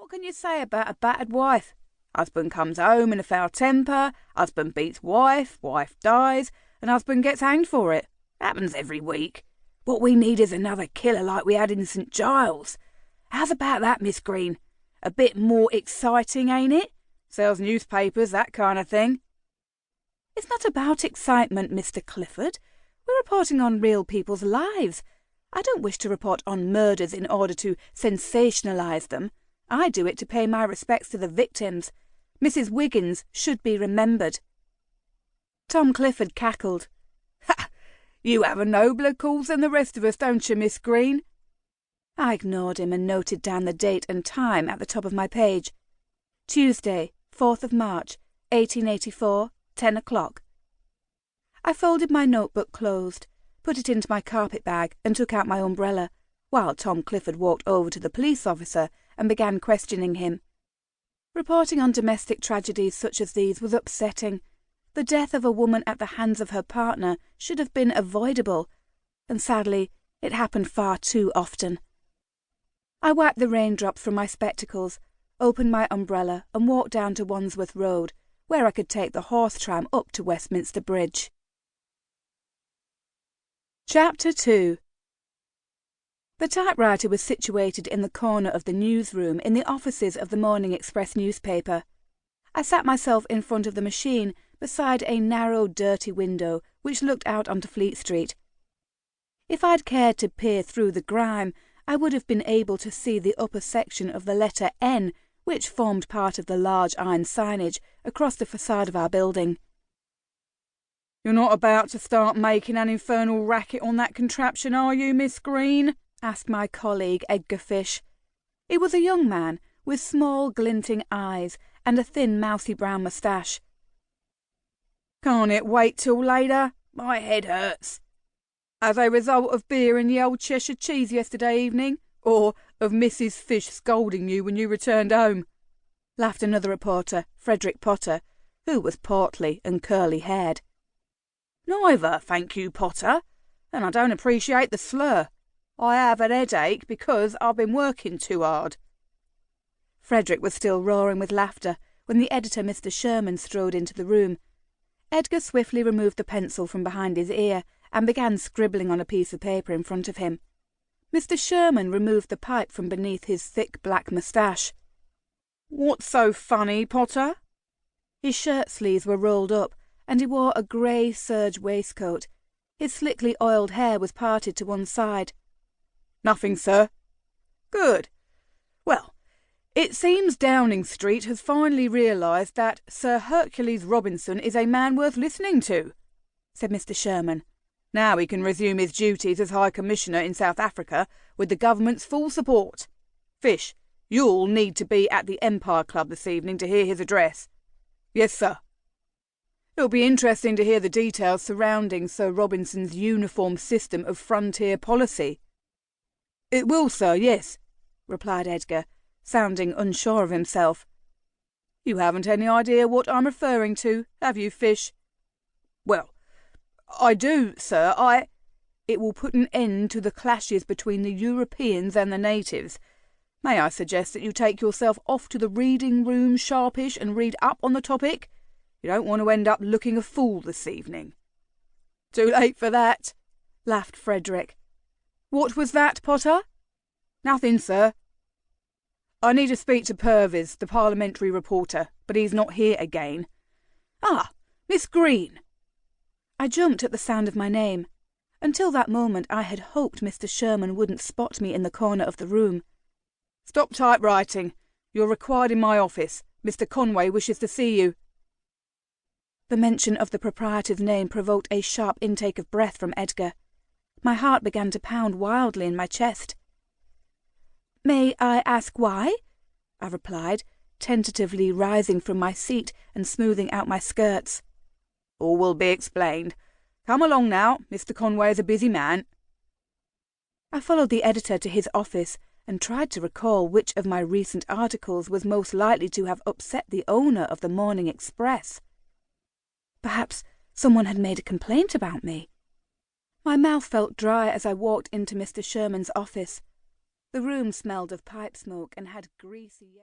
What can you say about a battered wife? Husband comes home in a foul temper, husband beats wife, wife dies, and husband gets hanged for it. Happens every week. What we need is another killer like we had in St. Giles. How's about that, Miss Green? A bit more exciting, ain't it? Sells newspapers, that kind of thing. It's not about excitement, Mr. Clifford. We're reporting on real people's lives. I don't wish to report on murders in order to sensationalise them. I do it to pay my respects to the victims. Mrs. Wiggins should be remembered. Tom Clifford cackled. Ha! You have a nobler cause than the rest of us, don't you, Miss Green? I ignored him and noted down the date and time at the top of my page. Tuesday, 4th of March, 1884, 10 o'clock. I folded my notebook closed, put it into my carpet bag and took out my umbrella, while Tom Clifford walked over to the police officer and began questioning him. Reporting on domestic tragedies such as these was upsetting. The death of a woman at the hands of her partner should have been avoidable, and sadly, it happened far too often. I wiped the raindrops from my spectacles, opened my umbrella and walked down to Wandsworth Road, where I could take the horse tram up to Westminster Bridge. Chapter 2. The typewriter was situated in the corner of the newsroom in the offices of the Morning Express newspaper. I sat myself in front of the machine beside a narrow, dirty window which looked out onto Fleet Street. If I'd cared to peer through the grime, I would have been able to see the upper section of the letter N, which formed part of the large iron signage across the facade of our building. "You're not about to start making an infernal racket on that contraption, are you, Miss Green?" asked my colleague Edgar Fish. He was a young man with small, glinting eyes and a thin, mousy brown moustache. "Can't it wait till later? My head hurts. As a result of beer and the old Cheshire cheese yesterday evening, or of Mrs. Fish scolding you when you returned home?" laughed another reporter, Frederick Potter, who was portly and curly-haired. "Neither, thank you, Potter, and I don't appreciate the slur. I have an headache because I've been working too hard." Frederick was still roaring with laughter when the editor, Mr. Sherman, strode into the room. Edgar swiftly removed the pencil from behind his ear and began scribbling on a piece of paper in front of him. Mr. Sherman removed the pipe from beneath his thick black moustache. "What's so funny, Potter?" His shirt sleeves were rolled up, and he wore a grey serge waistcoat. His slickly oiled hair was parted to one side. "Nothing, sir." "Good. Well, it seems Downing Street has finally realised that Sir Hercules Robinson is a man worth listening to," said Mr. Sherman. "Now he can resume his duties as High Commissioner in South Africa with the government's full support. Fish, you'll need to be at the Empire Club this evening to hear his address." "Yes, sir." "It'll be interesting to hear the details surrounding Sir Robinson's uniform system of frontier policy." "It will, sir, yes," replied Edgar, sounding unsure of himself. "You haven't any idea what I'm referring to, have you, Fish?" "Well, I do, sir. It will put an end to the clashes between the Europeans and the natives. May I suggest that you take yourself off to the reading room sharpish and read up on the topic? You don't want to end up looking a fool this evening." "Too late for that," laughed Frederick. "What was that, Potter?" "Nothing, sir." "I need to speak to Purvis, the parliamentary reporter, but he's not here again. Ah, Miss Green." I jumped at the sound of my name. Until that moment I had hoped Mr. Sherman wouldn't spot me in the corner of the room. "Stop typewriting. You're required in my office. Mr. Conway wishes to see you." The mention of the proprietor's name provoked a sharp intake of breath from Edgar. My heart began to pound wildly in my chest. "May I ask why?" I replied, tentatively rising from my seat and smoothing out my skirts. "All will be explained. Come along now. Mr. Conway is a busy man." I followed the editor to his office and tried to recall which of my recent articles was most likely to have upset the owner of the Morning Express. Perhaps someone had made a complaint about me. My mouth felt dry as I walked into Mr. Sherman's office. The room smelled of pipe smoke and had greasy...